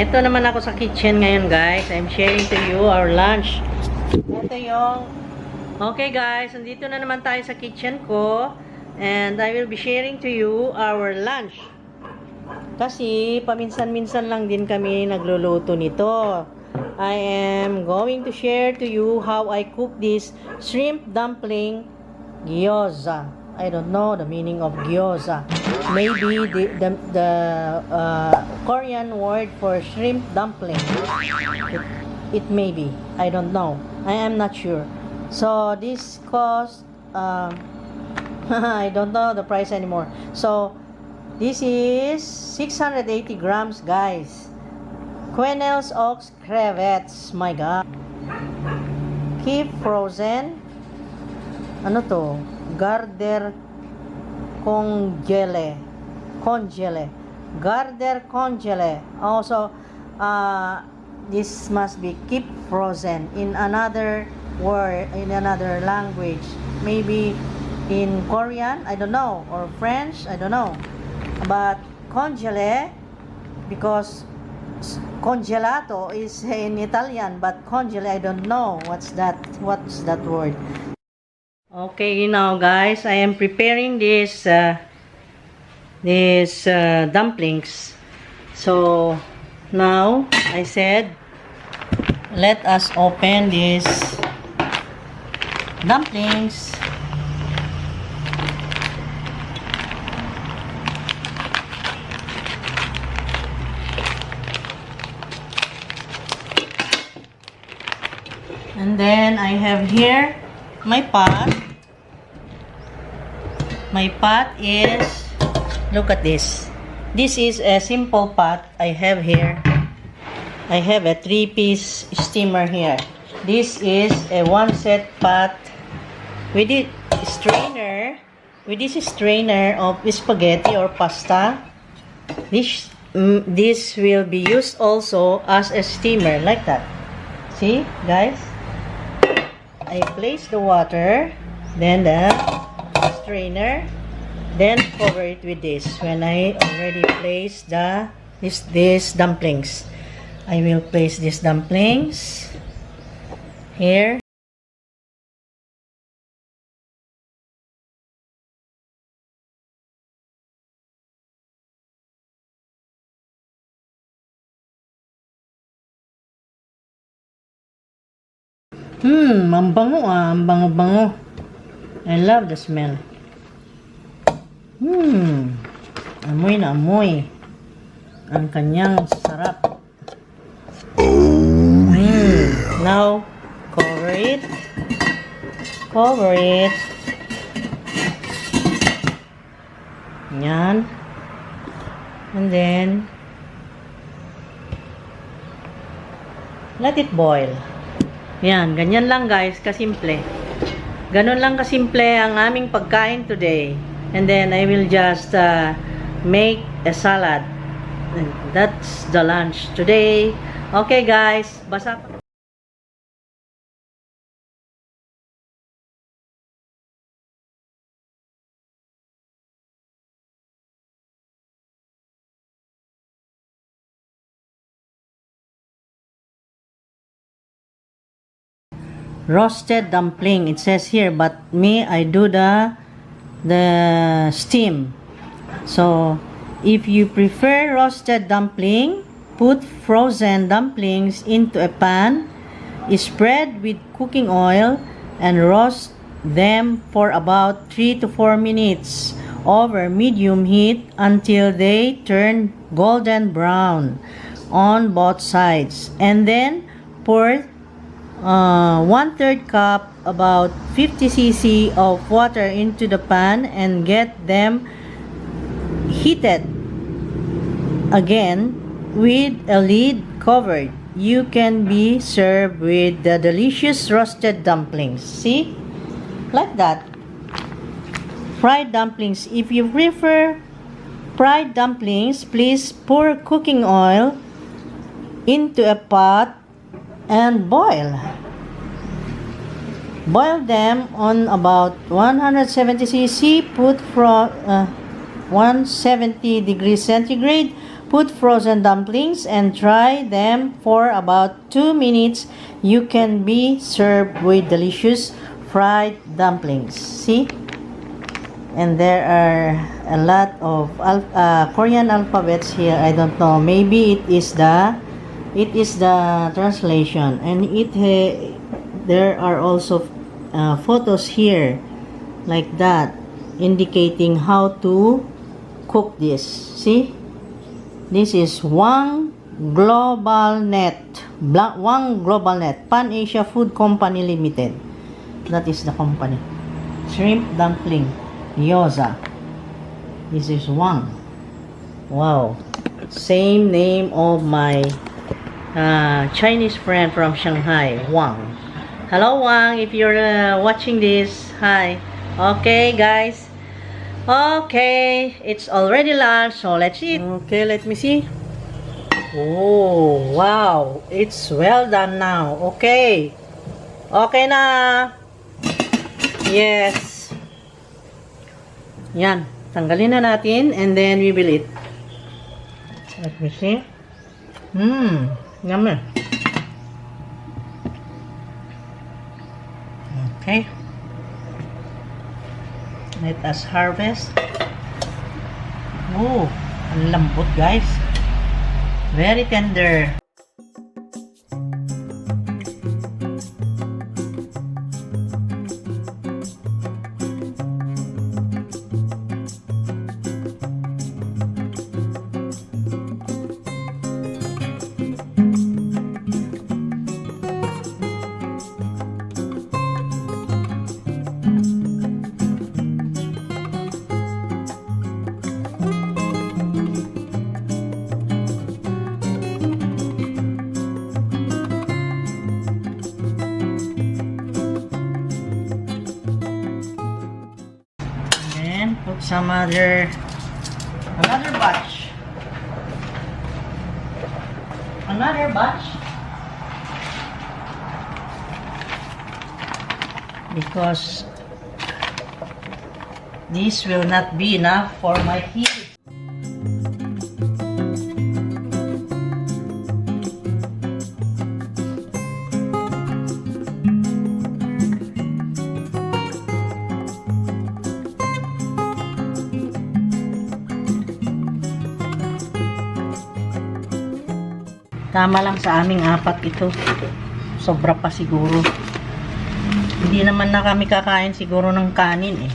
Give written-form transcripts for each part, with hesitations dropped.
Ito naman ako sa kitchen ngayon, guys. I'm sharing to you our lunch. Ito yung... Okay, guys. Nandito na naman tayo sa kitchen ko. And I will be sharing to you our lunch. Kasi, paminsan-minsan lang din kami nagluluto nito. I am going to share to you how I cook this shrimp dumpling gyoza. I don't know the meaning of gyoza. Maybe the Korean word for shrimp dumpling. It may be. I don't know. I am not sure. So this cost I don't know the price anymore. So this is 680 grams, guys. Quenelles ox crevettes. My God. Keep frozen. Ano to? Garder congele. Garder congele. Also, this must be keep frozen in another word, in another language. Maybe in Korean, I don't know, or French, I don't know. But congele, because congelato is in Italian, but congele, I don't know what's that word. Okay, now guys, I am preparing this dumplings. So now I said, let us open these dumplings. And then I have here my pot. My pot is, look at this. This is a simple pot I have here. I have a 3-piece steamer here. This is a 1-set pot with this strainer of spaghetti or pasta. This will be used also as a steamer, like that. See, guys? I place the water, then the strainer, then cover it with this. When I already place these dumplings, I will place these dumplings here. Ang bango ang bango-bango. I love the smell. Amoy na amoy. Ang kanyang sarap. Now, cover it. Cover it. Yan. And then, let it boil. Yan, ganyan lang guys, kasimple. Ganon lang kasimple ang aming pagkain today. And then I will just make a salad. And that's the lunch today. Okay guys, basa pa. Roasted dumpling, it says here, but me, I do the steam. So if you prefer roasted dumpling, put frozen dumplings into a pan, spread with cooking oil, and roast them for about 3 to 4 minutes over medium heat until they turn golden brown on both sides. And then pour 1/3 cup, about 50 cc of water into the pan and get them heated again with a lid covered. You can be served with the delicious roasted dumplings. See? Like that. Fried dumplings. If you prefer fried dumplings, please pour cooking oil into a pot and boil. Boil them on about 170 cc. Put from 170 degrees centigrade Put frozen dumplings and try them for about 2 minutes. You can be served with delicious fried dumplings. See? And there are a lot of Korean alphabets here. I don't know. Maybe it is the translation. And there are also photos here like that, indicating how to cook this. See? This is One Global Net, Pan Asia Food Company Limited. That is the company. Shrimp dumpling, Gyoza. This is Wang. Wow. Same name of my Chinese friend from Shanghai, Wang. Hello Wang, if you're watching this, hi. Okay guys. Okay, it's already lunch, so let's eat. Okay, let me see. Oh, wow. It's well done now. Okay. Okay na. Yes. Yan. Tanggalin na natin and then we will eat. Let me see. Yummy. Okay. Let us harvest. Oh, ang lambot guys. Very tender. Put some another batch. Because this will not be enough for my heat. Tama lang sa aming apat ito. Sobra pa siguro. Hindi naman na kami kakain siguro ng kanin eh.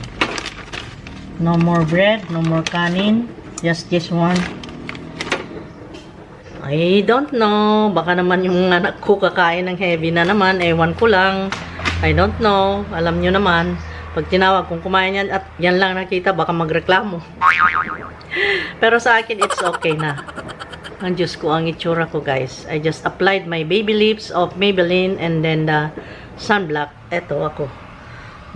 No more bread, no more kanin. Just this one. I don't know. Baka naman yung anak ko kakain ng heavy na naman. Ewan ko lang. I don't know. Alam nyo naman. Pag tinawag kung kumain yan at yan lang nakita, baka magreklamo. Pero sa akin, it's okay na. Ang Diyos ko, ang itsura ko guys. I just applied my baby lips of Maybelline and then the sunblock. Eto ako.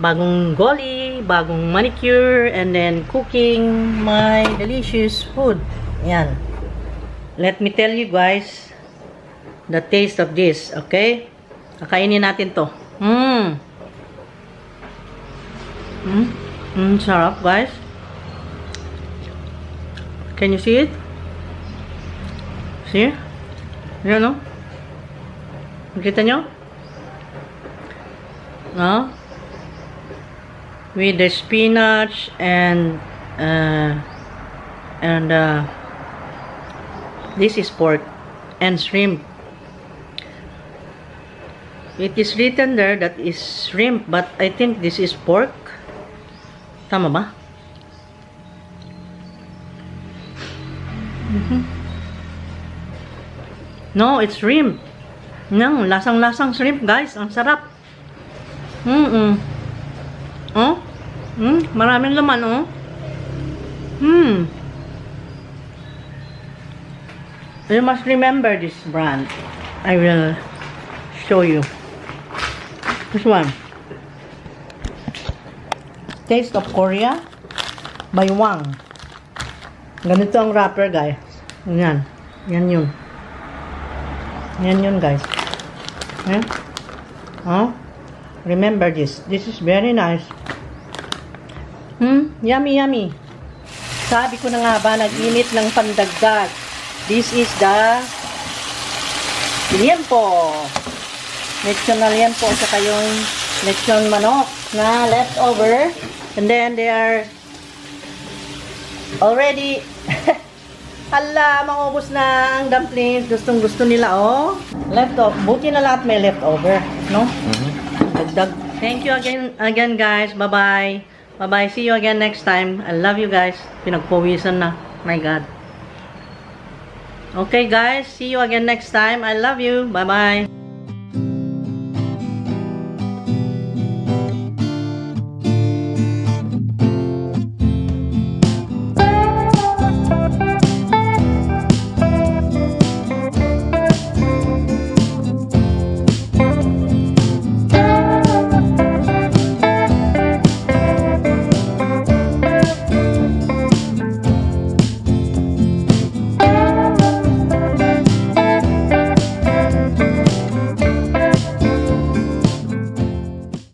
Bagong goli, bagong manicure, and then cooking my delicious food. Yan. Let me tell you guys the taste of this, okay? Kakainin natin to. Sarap guys. Can you see it? See? Yan o. Nakita nyo? No? With the spinach and this is pork and shrimp. It is written there that is shrimp, but I think this is pork. Tama ba? No, it's shrimp. No, lasang-lasang shrimp, guys. Ang sarap. Oh? Maraming laman, oh. You must remember this brand. I will show you. This one. Taste of Korea by Wang. Ganito ang wrapper, guys. Yan. Yan yun. Yan yun guys. Yeah? Oh? Remember this. This is very nice. Yummy, yummy. Sabi ko na nga ba, nag-init ng pandagdag. This is the liempo. Lechon na liempo, saka yung lechon manok na leftover. And then they are already hala, maubos na ang dumplings. Gustong gusto nila, oh. Leftover. Buti na lahat may leftover, no? Dagdag. Thank you again guys. Bye-bye. Bye-bye. See you again next time. I love you guys. Pinagpawisan na. My God. Okay guys, see you again next time. I love you. Bye-bye.